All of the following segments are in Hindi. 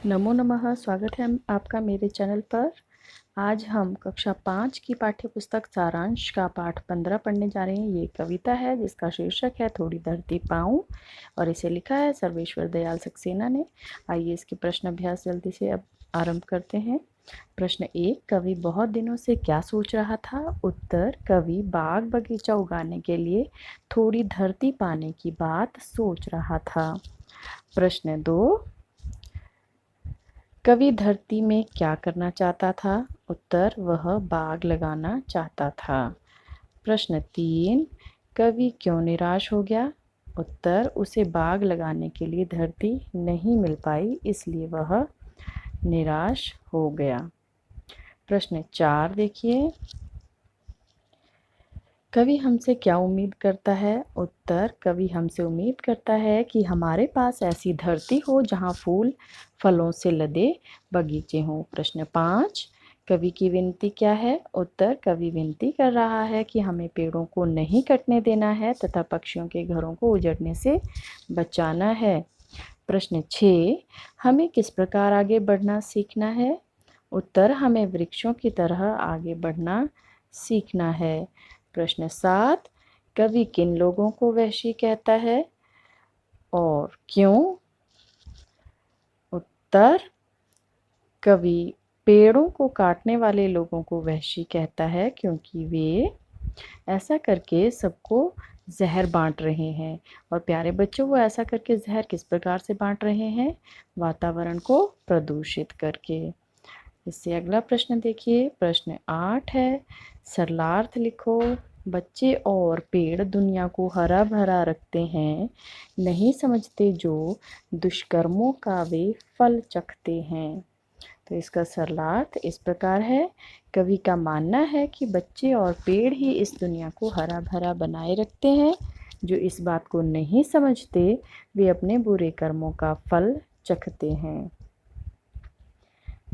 नमो नमः। स्वागत है आपका मेरे चैनल पर। आज हम कक्षा 5 की पाठ्य पुस्तक सारांश का पाठ 15 पढ़ने जा रहे हैं। ये कविता है जिसका शीर्षक है थोड़ी धरती पाऊं और इसे लिखा है सर्वेश्वर दयाल सक्सेना ने। आइए इसके प्रश्न अभ्यास जल्दी से अब आरंभ करते हैं। प्रश्न 1, कवि बहुत दिनों से क्या सोच रहा था? उत्तर, कवि बाग बगीचा उगाने के लिए थोड़ी धरती पाने की बात सोच रहा था। प्रश्न 2, कवि धरती में क्या करना चाहता था? उत्तर, वह बाग लगाना चाहता था। प्रश्न 3, कवि क्यों निराश हो गया? उत्तर, उसे बाग लगाने के लिए धरती नहीं मिल पाई, इसलिए वह निराश हो गया। प्रश्न 4 देखिए, कवि हमसे क्या उम्मीद करता है? उत्तर, कवि हमसे उम्मीद करता है कि हमारे पास ऐसी धरती हो जहाँ फूल फलों से लदे बगीचे हों। प्रश्न 5, कवि की विनती क्या है? उत्तर, कवि विनती कर रहा है कि हमें पेड़ों को नहीं कटने देना है तथा पक्षियों के घरों को उजड़ने से बचाना है। प्रश्न 6, हमें किस प्रकार आगे बढ़ना सीखना है? उत्तर, हमें वृक्षों की तरह आगे बढ़ना सीखना है। प्रश्न 7, कवि किन लोगों को वहशी कहता है और क्यों? उत्तर, कवि पेड़ों को काटने वाले लोगों को वहशी कहता है क्योंकि वे ऐसा करके सबको जहर बांट रहे हैं। और प्यारे बच्चों, वो ऐसा करके जहर किस प्रकार से बांट रहे हैं? वातावरण को प्रदूषित करके। इससे अगला प्रश्न देखिए, प्रश्न 8 है, सरलार्थ लिखो। बच्चे और पेड़ दुनिया को हरा भरा रखते हैं, नहीं समझते जो दुष्कर्मों का वे फल चखते हैं। तो इसका सरलार्थ इस प्रकार है, कवि का मानना है कि बच्चे और पेड़ ही इस दुनिया को हरा भरा बनाए रखते हैं। जो इस बात को नहीं समझते वे अपने बुरे कर्मों का फल चखते हैं।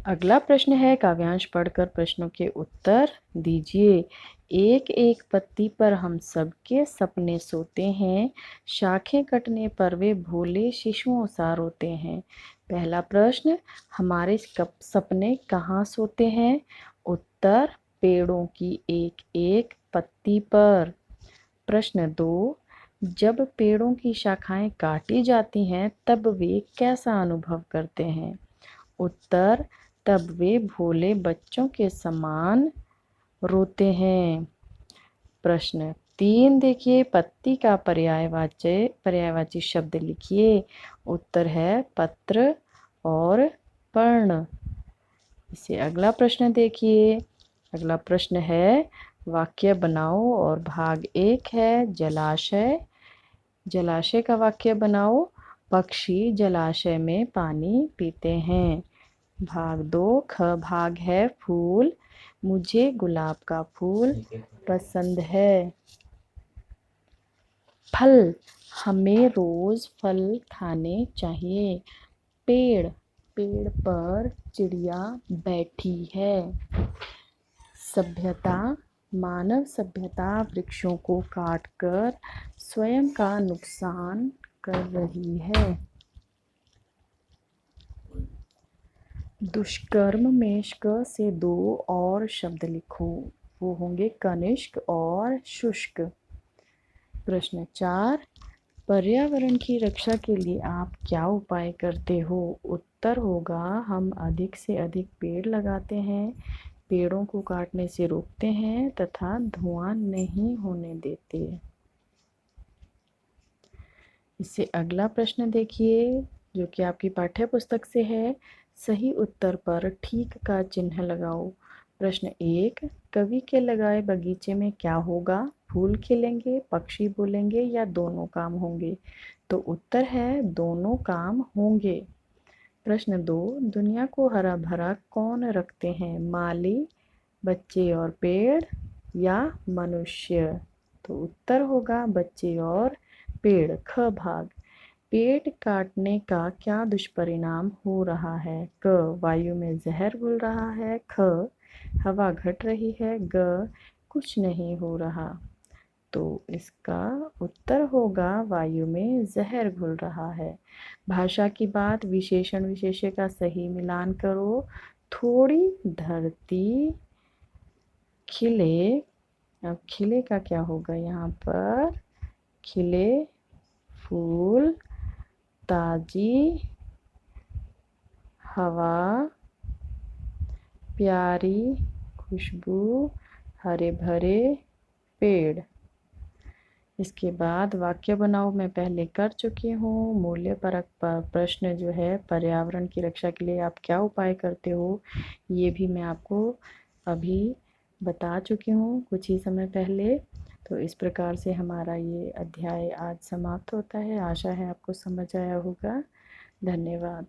अगला प्रश्न है, काव्यांश पढ़कर प्रश्नों के उत्तर दीजिए। एक एक पत्ती पर हम सबके सपने सोते हैं, शाखें कटने पर वे भोले शिशुओं सा रोते हैं। पहला प्रश्न, हमारे सपने कहाँ सोते हैं? उत्तर, पेड़ों की एक एक पत्ती पर। प्रश्न 2, जब पेड़ों की शाखाएं काटी जाती हैं तब वे कैसा अनुभव करते हैं? उत्तर, तब वे भोले बच्चों के समान रोते हैं। प्रश्न 3 देखिए, पत्ती का पर्यायवाची शब्द लिखिए। उत्तर है पत्र और पर्ण। इसे अगला प्रश्न देखिए। अगला प्रश्न है, वाक्य बनाओ और भाग 1 है जलाशय। जलाशय का वाक्य बनाओ। पक्षी जलाशय में पानी पीते हैं। भाग 2 ख भाग है फूल। मुझे गुलाब का फूल पसंद है। फल, हमें रोज फल खाने चाहिए। पेड़, पेड़ पर चिड़िया बैठी है। सभ्यता, मानव सभ्यता वृक्षों को काटकर स्वयं का नुकसान कर रही है। दुष्कर्म में क से 2 और शब्द लिखो, वो होंगे कनिष्क और शुष्क। प्रश्न 4, पर्यावरण की रक्षा के लिए आप क्या उपाय करते हो? उत्तर होगा, हम अधिक से अधिक पेड़ लगाते हैं, पेड़ों को काटने से रोकते हैं तथा धुआं नहीं होने देते। इससे अगला प्रश्न देखिए, जो कि आपकी पाठ्य पुस्तक से है। सही उत्तर पर ठीक का चिन्ह लगाओ। प्रश्न 1, कवि के लगाए बगीचे में क्या होगा? फूल खिलेंगे, पक्षी बोलेंगे या दोनों काम होंगे? तो उत्तर है दोनों काम होंगे। प्रश्न 2, दुनिया को हरा भरा कौन रखते हैं? माली, बच्चे और पेड़ या मनुष्य? तो उत्तर होगा बच्चे और पेड़। ख भाग, पेड़ काटने का क्या दुष्परिणाम हो रहा है? क, वायु में जहर घुल रहा है। ख, हवा घट रही है। ग, कुछ नहीं हो रहा। तो इसका उत्तर होगा वायु में जहर घुल रहा है। भाषा की बात, विशेषण विशेष्य का सही मिलान करो। थोड़ी धरती खिले, अब खिले का क्या होगा यहाँ पर? खिले फूल, ताजी हवा, प्यारी खुशबू, हरे भरे पेड़। इसके बाद वाक्य बनाओ, मैं पहले कर चुकी हूँ। मूल्य परक प्रश्न जो है, पर्यावरण की रक्षा के लिए आप क्या उपाय करते हो, ये भी मैं आपको अभी बता चुकी हूँ कुछ ही समय पहले। तो इस प्रकार से हमारा ये अध्याय आज समाप्त होता है। आशा है आपको समझ आया होगा। धन्यवाद।